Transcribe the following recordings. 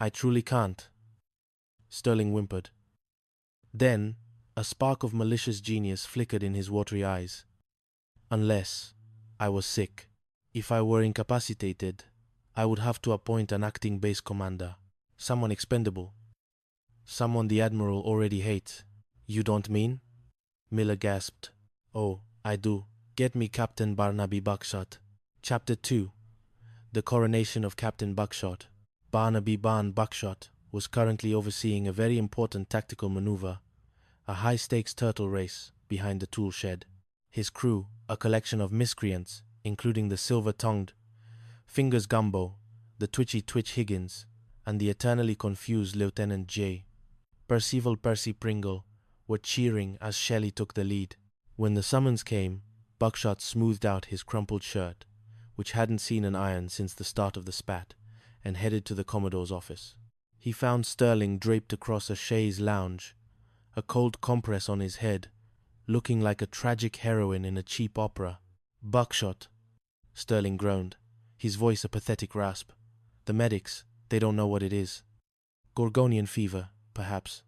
I truly can't, Sterling whimpered. Then, a spark of malicious genius flickered in his watery eyes. Unless I was sick. If I were incapacitated, I would have to appoint an acting base commander. Someone expendable. Someone the Admiral already hates. You don't mean? Miller gasped. Oh, I do. Get me Captain Barnaby Buckshot. Chapter 2. The Coronation of Captain Buckshot. Barnaby Barn Buckshot was currently overseeing a very important tactical maneuver, a high-stakes turtle race behind the tool shed. His crew, a collection of miscreants, including the silver-tongued Fingers Gumbo, the twitchy Twitch Higgins, and the eternally confused Lieutenant J. Percival Percy Pringle, were cheering as Shelley took the lead. When the summons came, Buckshot smoothed out his crumpled shirt, which hadn't seen an iron since the start of the spat, and headed to the Commodore's office. He found Sterling draped across a chaise lounge, a cold compress on his head, looking like a tragic heroine in a cheap opera. Buckshot, Sterling groaned, his voice a pathetic rasp. The medics, they don't know what it is. Gorgonian fever, perhaps.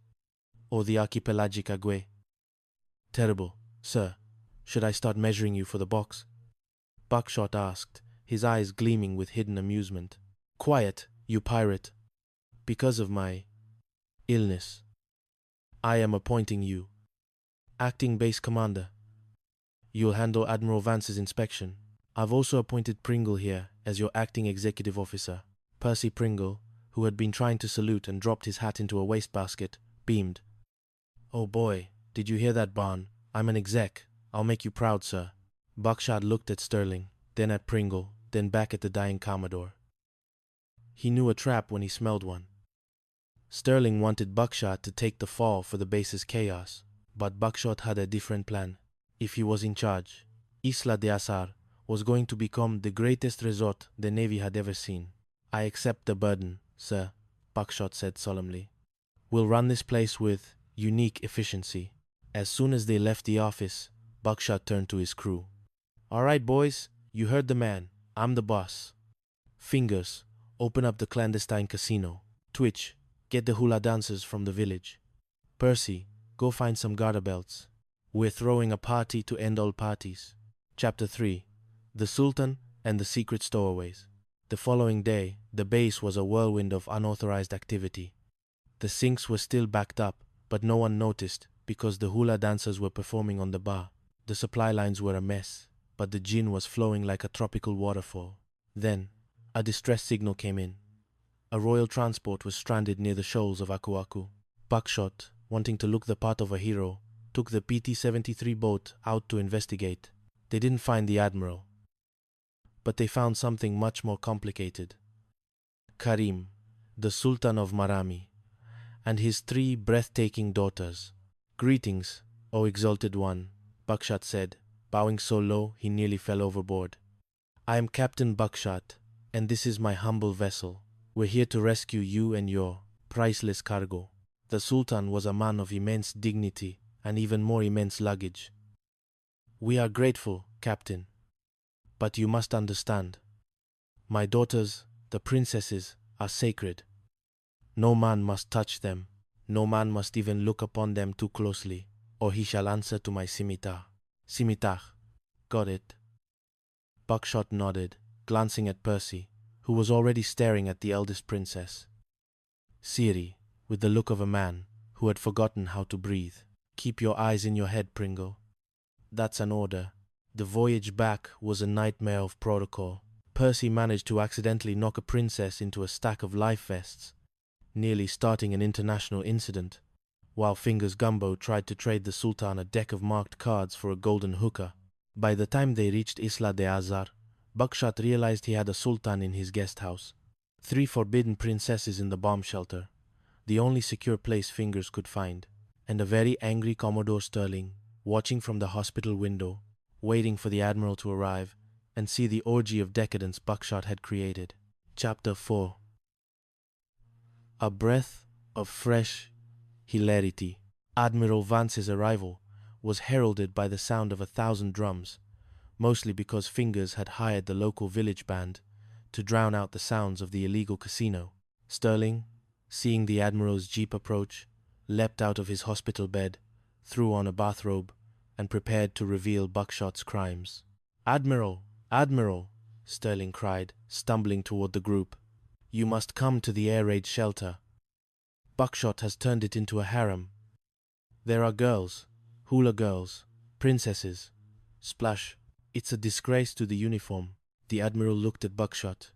Or the archipelagic ague. Terrible, sir. Should I start measuring you for the box? Buckshot asked, his eyes gleaming with hidden amusement. Quiet, you pirate. Because of my illness, I am appointing you acting base commander. You'll handle Admiral Vance's inspection. I've also appointed Pringle here as your acting executive officer. Percy Pringle, who had been trying to salute and dropped his hat into a wastebasket, beamed. Oh boy, did you hear that, Barn? I'm an exec. I'll make you proud, sir. Buckshot looked at Sterling, then at Pringle, then back at the dying Commodore. He knew a trap when he smelled one. Sterling wanted Buckshot to take the fall for the base's chaos, but Buckshot had a different plan. If he was in charge, Isla de Azar was going to become the greatest resort the Navy had ever seen. I accept the burden, sir, Buckshot said solemnly. We'll run this place with unique efficiency. As soon as they left the office, Buckshot turned to his crew. All right, boys, you heard the man. I'm the boss. Fingers, open up the clandestine casino. Twitch, get the hula dancers from the village. Percy, go find some garter belts. We're throwing a party to end all parties. Chapter 3. The Sultan and the Secret Stowaways. The following day, the base was a whirlwind of unauthorized activity. The sinks were still backed up, but no one noticed because the hula dancers were performing on the bar. The supply lines were a mess, but the gin was flowing like a tropical waterfall. Then, a distress signal came in. A royal transport was stranded near the shoals of Aku Aku. Buckshot, wanting to look the part of a hero, took the PT-73 boat out to investigate. They didn't find the Admiral, but they found something much more complicated. Karim, the Sultan of Marami, and his 3 breathtaking daughters. Greetings, O exalted one, Buckshot said, bowing so low he nearly fell overboard. I am Captain Buckshot, and this is my humble vessel. We're here to rescue you and your priceless cargo. The Sultan was a man of immense dignity and even more immense luggage. We are grateful, Captain, but you must understand. My daughters, the princesses, are sacred. No man must touch them. No man must even look upon them too closely, or he shall answer to my scimitar. Scimitar. Got it. Buckshot nodded, glancing at Percy, who was already staring at the eldest princess. Siri, with the look of a man who had forgotten how to breathe. Keep your eyes in your head, Pringle. That's an order. The voyage back was a nightmare of protocol. Percy managed to accidentally knock a princess into a stack of life vests, nearly starting an international incident, while Fingers Gumbo tried to trade the Sultan a deck of marked cards for a golden hookah. By the time they reached Isla de Azar, Buckshot realized he had a sultan in his guest house, 3 forbidden princesses in the bomb shelter, the only secure place Fingers could find, and a very angry Commodore Sterling, watching from the hospital window, waiting for the Admiral to arrive and see the orgy of decadence Buckshot had created. Chapter 4. A breath of fresh hilarity. Admiral Vance's arrival was heralded by the sound of 1,000 drums, mostly because Fingers had hired the local village band to drown out the sounds of the illegal casino. Sterling, seeing the Admiral's jeep approach, leapt out of his hospital bed, threw on a bathrobe, and prepared to reveal Buckshot's crimes. "Admiral! Admiral!" Sterling cried, stumbling toward the group. "You must come to the air raid shelter. Buckshot has turned it into a harem. There are girls, hula girls, princesses. Splash. It's a disgrace to the uniform." The Admiral looked at Buckshot.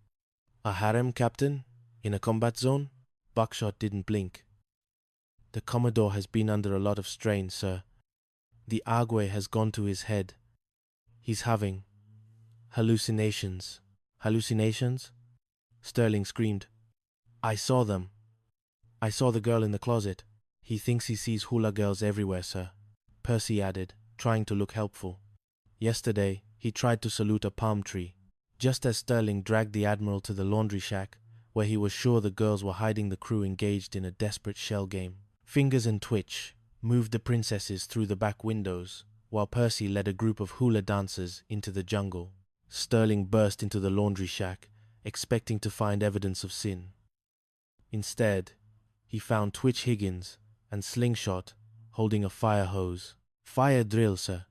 "A harem, Captain? In a combat zone?" Buckshot didn't blink. "The Commodore has been under a lot of strain, sir. The ague has gone to his head. He's having hallucinations." "Hallucinations?" Sterling screamed. "I saw them. I saw the girl in the closet." "He thinks he sees hula girls everywhere, sir," Percy added, trying to look helpful. "Yesterday, he tried to salute a palm tree." Just as Sterling dragged the Admiral to the laundry shack, where he was sure the girls were hiding, the crew engaged in a desperate shell game. Fingers and Twitch moved the princesses through the back windows, while Percy led a group of hula dancers into the jungle. Sterling burst into the laundry shack, expecting to find evidence of sin. Instead, he found Twitch Higgins and Slingshot holding a fire hose. "Fire drill, sir,"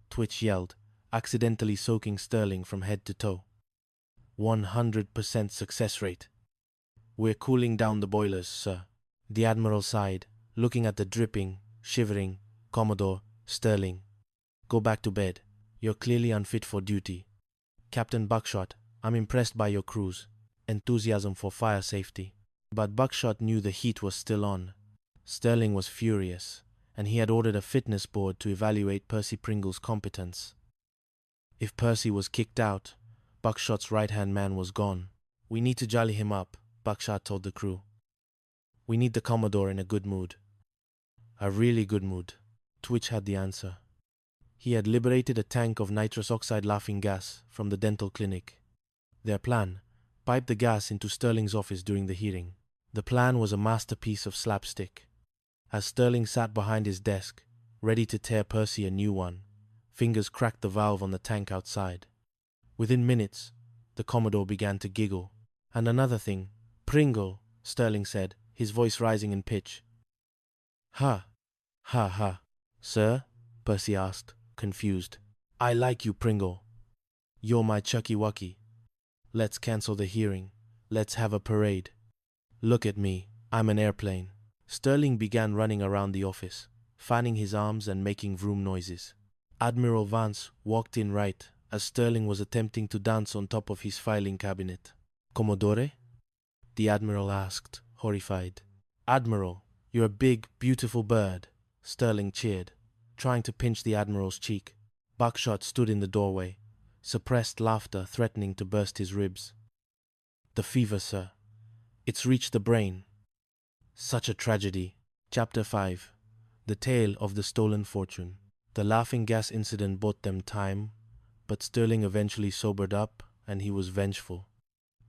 Twitch yelled, accidentally soaking Sterling from head to toe. 100% success rate. "We're cooling down the boilers, sir." The Admiral sighed, looking at the dripping, shivering Commodore Sterling. "Go back to bed. You're clearly unfit for duty." "Captain Buckshot, I'm impressed by your crew's enthusiasm for fire safety." But Buckshot knew the heat was still on. Sterling was furious, and he had ordered a fitness board to evaluate Percy Pringle's competence. If Percy was kicked out, Buckshot's right-hand man was gone. "We need to jolly him up," Buckshot told the crew. "We need the Commodore in a good mood." "A really good mood." Twitch had the answer. He had liberated a tank of nitrous oxide laughing gas from the dental clinic. Their plan: pipe the gas into Sterling's office during the hearing. The plan was a masterpiece of slapstick. As Sterling sat behind his desk, ready to tear Percy a new one, fingers cracked the valve on the tank outside. Within minutes, the Commodore began to giggle. "And another thing, Pringle," Sterling said, his voice rising in pitch. "Ha, ha, ha." "Sir?" Percy asked, confused. "I like you, Pringle. You're my Chucky Wucky. Let's cancel the hearing. Let's have a parade. Look at me, I'm an airplane." Sterling began running around the office, fanning his arms and making vroom noises. Admiral Vance walked in right as Sterling was attempting to dance on top of his filing cabinet. "Commodore?" the Admiral asked, horrified. "Admiral, you're a big, beautiful bird," Sterling cheered, trying to pinch the Admiral's cheek. Buckshot stood in the doorway, suppressed laughter threatening to burst his ribs. "The fever, sir. It's reached the brain. Such a tragedy." Chapter 5. The Tale of the Stolen Fortune. The laughing gas incident bought them time, but Sterling eventually sobered up, and he was vengeful.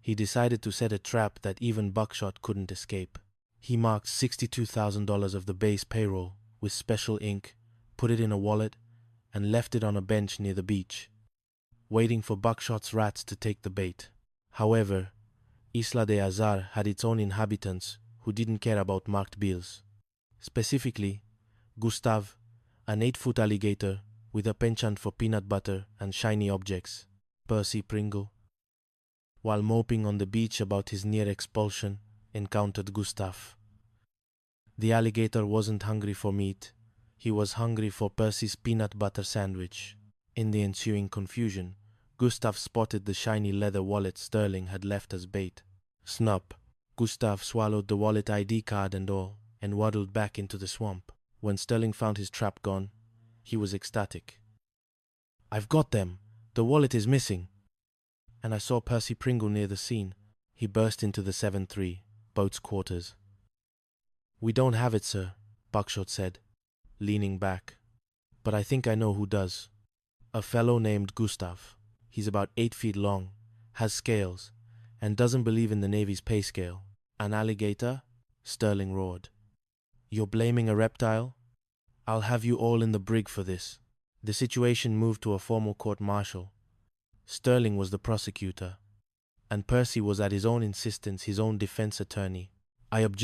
He decided to set a trap that even Buckshot couldn't escape. He marked $62,000 of the base payroll with special ink, put it in a wallet, and left it on a bench near the beach, waiting for Buckshot's rats to take the bait. However, Isla de Azar had its own inhabitants who didn't care about marked bills. Specifically, Gustav, an 8-foot alligator with a penchant for peanut butter and shiny objects, Percy Pringle. While moping on the beach about his near expulsion, encountered Gustav. The alligator wasn't hungry for meat, he was hungry for Percy's peanut butter sandwich. In the ensuing confusion, Gustav spotted the shiny leather wallet Sterling had left as bait. Snap! Gustav swallowed the wallet ID card and all, and waddled back into the swamp. When Sterling found his trap gone, he was ecstatic. "I've got them! The wallet is missing!" And I saw Percy Pringle near the scene. He burst into the 7-3, boat's quarters. "We don't have it, sir," Buckshot said, leaning back. "But I think I know who does. A fellow named Gustav. He's about 8 feet long, has scales, and doesn't believe in the Navy's pay scale." "An alligator?" Sterling roared. "You're blaming a reptile? I'll have you all in the brig for this." The situation moved to a formal court-martial. Sterling was the prosecutor, and Percy was at his own insistence his own defense attorney. I objected.